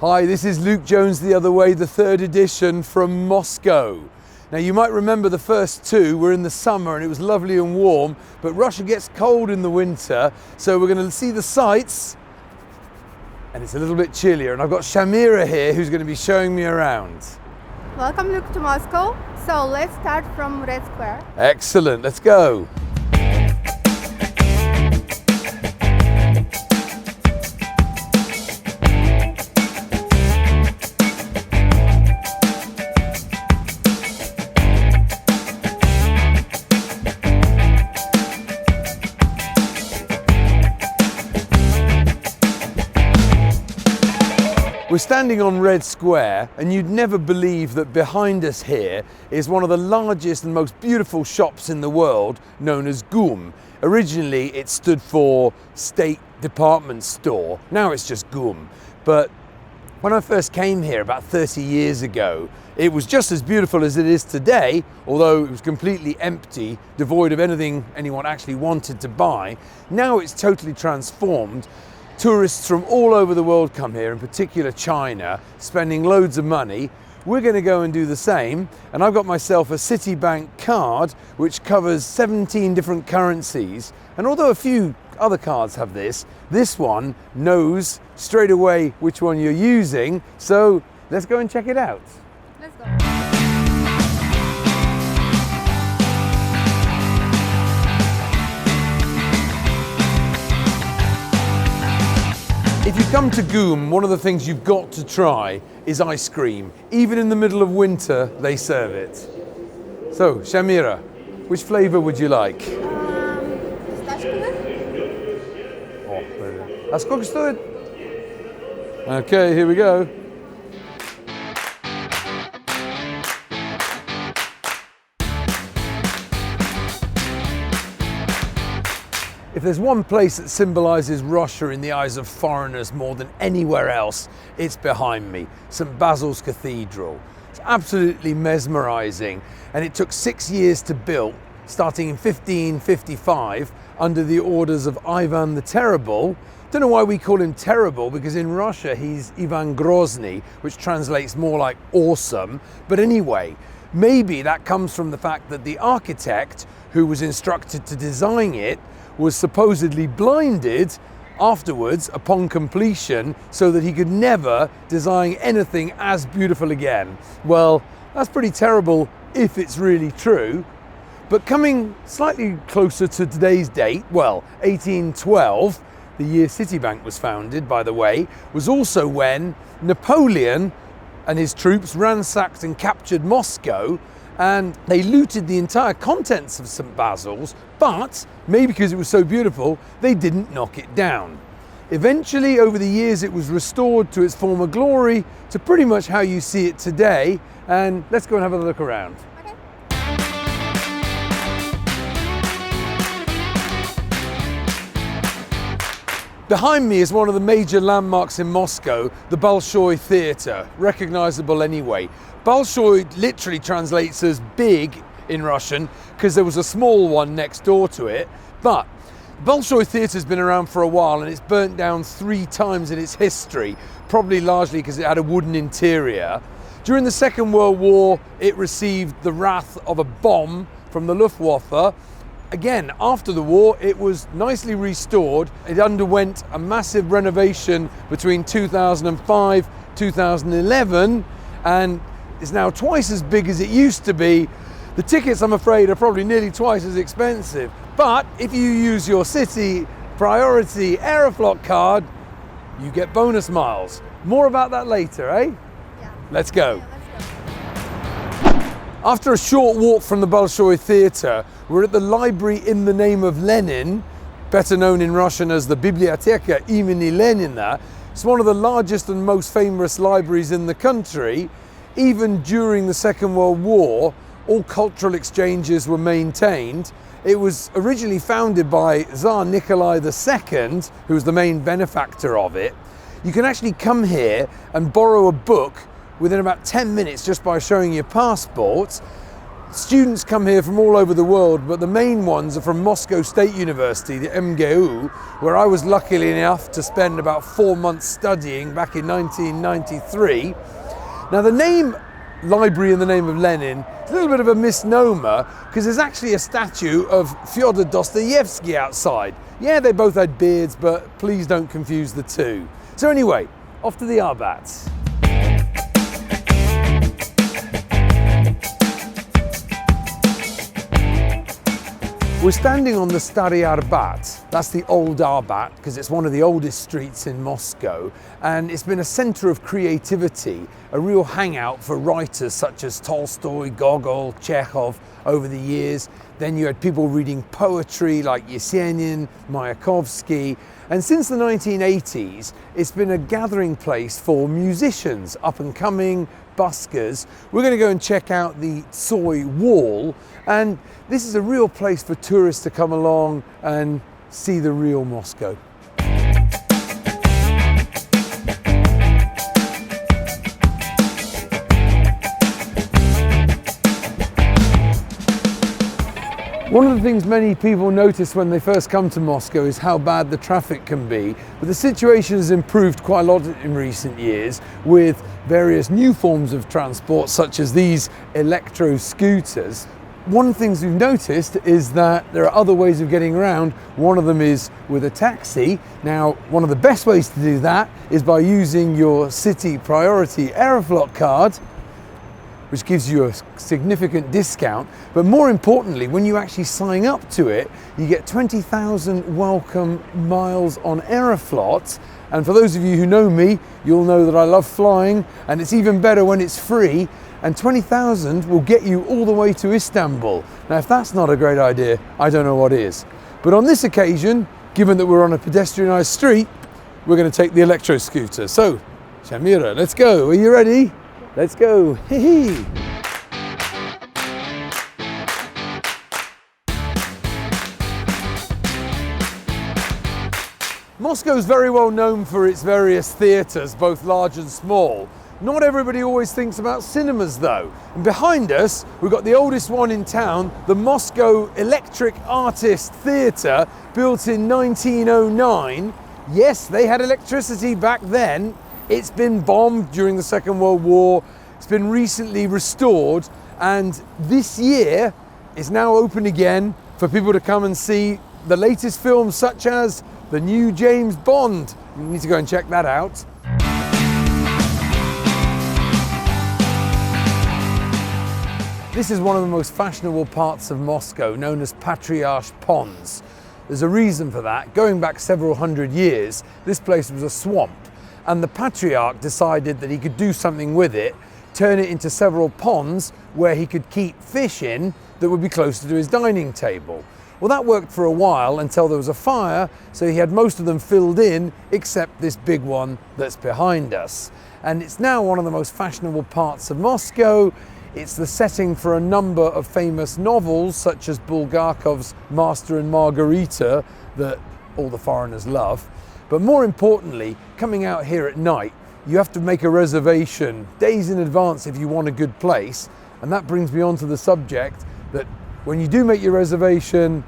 Hi, this is Luke Jones The Other Way, the third edition from Moscow. Now you might remember the first two were in the summer and it was lovely and warm, but Russia gets cold in the winter, so we're going to see the sights and it's a little bit chillier, and I've got Shamira here who's going to be showing me around. Welcome, Luke, to Moscow. So let's start from Red Square. Excellent, let's go. We're standing on Red Square, and you'd never believe that behind us here is one of the largest and most beautiful shops in the world, known as GUM. Originally it stood for State Department Store, now it's just GUM. But when I first came here about 30 years ago, it was just as beautiful as it is today, although it was completely empty, devoid of anything anyone actually wanted to buy. Now it's totally transformed. Tourists from all over the world come here, in particular China, spending loads of money. We're going to go and do the same, and I've got myself a Citibank card which covers 17 different currencies, and although a few other cards have this one knows straight away which one you're using, so let's go and check it out. Let's go. If you come to GUM, one of the things you've got to try is ice cream. Even in the middle of winter, they serve it. So, Shamira, which flavour would you like? Pistachio? А сколько стоит? Okay, here we go. If there's one place that symbolises Russia in the eyes of foreigners more than anywhere else, it's behind me, St. Basil's Cathedral. It's absolutely mesmerising, and it took 6 years to build, starting in 1555 under the orders of Ivan the Terrible. Don't know why we call him terrible, because in Russia he's Ivan Grozny, which translates more like awesome. But anyway, maybe that comes from the fact that the architect who was instructed to design it was supposedly blinded afterwards upon completion, so that he could never design anything as beautiful again. Well, that's pretty terrible if it's really true. But coming slightly closer to today's date, well, 1812, the year Citibank was founded, by the way, was also when Napoleon and his troops ransacked and captured Moscow, and they looted the entire contents of St. Basil's, but maybe because it was so beautiful, they didn't knock it down. Eventually, over the years, it was restored to its former glory, to pretty much how you see it today, and let's go and have a look around. Okay. Behind me is one of the major landmarks in Moscow, the Bolshoi Theatre, recognizable anyway. Bolshoi literally translates as big in Russian, because there was a small one next door to it. But Bolshoi Theatre has been around for a while, and it's burnt down 3 times in its history, probably largely because it had a wooden interior. During the Second World War, it received the wrath of a bomb from the Luftwaffe. Again, after the war, it was nicely restored. It underwent a massive renovation between 2005, 2011, and is now twice as big as it used to be. The tickets, I'm afraid, are probably nearly twice as expensive. But if you use your Citi Priority Aéroфлот card, you get bonus miles. More about that later, eh? Yeah. Let's go. Yeah, let's go. After a short walk from the Bolshoi Theatre, we're at the library in the name of Lenin, better known in Russian as the Biblioteka имени Lenina. It's one of the largest and most famous libraries in the country. Even during the Second World War, all cultural exchanges were maintained. It was originally founded by Tsar Nikolai II, who was the main benefactor of it. You can actually come here and borrow a book within about 10 minutes just by showing your passport. Students come here from all over the world, but the main ones are from Moscow State University, the MGU, where I was lucky enough to spend about 4 months studying back in 1993. Now the name library in the name of Lenin is a little bit of a misnomer because there's actually a statue of Fyodor Dostoevsky outside. Yeah, they both had beards, but please don't confuse the two. So anyway, off to the Arbats. We're standing on the Stary Arbat. That's the old Arbat because it's one of the oldest streets in Moscow, and it's been a center of creativity, a real hangout for writers such as Tolstoy, Gogol, Chekhov over the years. Then you had people reading poetry like Yesenin, Mayakovsky, and since the 1980s it's been a gathering place for musicians, up and coming, buskers. We're going to go and check out the Soy Wall, and this is a real place for tourists to come along and see the real Moscow. One of the things many people notice when they first come to Moscow is how bad the traffic can be, but the situation has improved quite a lot in recent years with various new forms of transport such as these electro scooters. One of the things we've noticed is that there are other ways of getting around. One of them is with a taxi. Now, one of the best ways to do that is by using your Citi Priority Aeroflot card, which gives you a significant discount. But more importantly, when you actually sign up to it, you get 20,000 welcome miles on Aeroflot. And for those of you who know me, you'll know that I love flying, and it's even better when it's free. And 20,000 will get you all the way to Istanbul. Now, if that's not a great idea, I don't know what is. But on this occasion, given that we're on a pedestrianised street, we're going to take the electro scooter. So, Shamira, let's go. Are you ready? Let's go. Hee. Moscow is very well known for its various theatres, both large and small. Not everybody always thinks about cinemas though. And behind us, we've got the oldest one in town, the Moscow Electric Artist Theatre, built in 1909. Yes, they had electricity back then. It's been bombed during the Second World War. It's been recently restored, and this year is now open again for people to come and see the latest films such as the new James Bond. You need to go and check that out. This is one of the most fashionable parts of Moscow, known as Patriarch Ponds. There's a reason for that. Going back several hundred years, this place was a swamp, and the Patriarch decided that he could do something with it, turn it into several ponds where he could keep fish in that would be closer to his dining table. Well, that worked for a while until there was a fire, so he had most of them filled in except this big one that's behind us. And it's now one of the most fashionable parts of Moscow. It's the setting for a number of famous novels such as Bulgakov's Master and Margarita that all the foreigners love. But more importantly, coming out here at night, you have to make a reservation days in advance if you want a good place. And that brings me on to the subject that when you do make your reservation,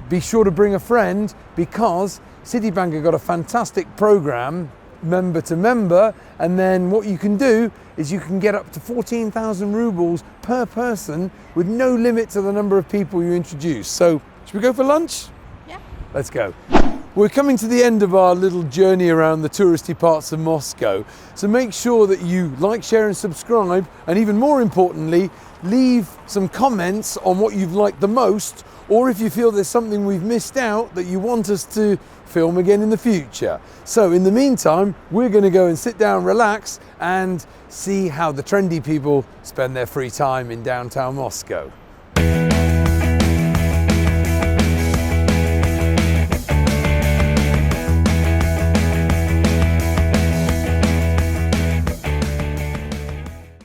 be sure to bring a friend, because Citibank have got a fantastic program, member to member, and then what you can do is you can get up to 14,000 rubles per person with no limit to the number of people you introduce. So, should we go for lunch? Yeah. Let's go. We're coming to the end of our little journey around the touristy parts of Moscow. So make sure that you like, share and subscribe, and even more importantly, leave some comments on what you've liked the most, or if you feel there's something we've missed out that you want us to film again in the future. So in the meantime, we're going to go and sit down, relax, and see how the trendy people spend their free time in downtown Moscow.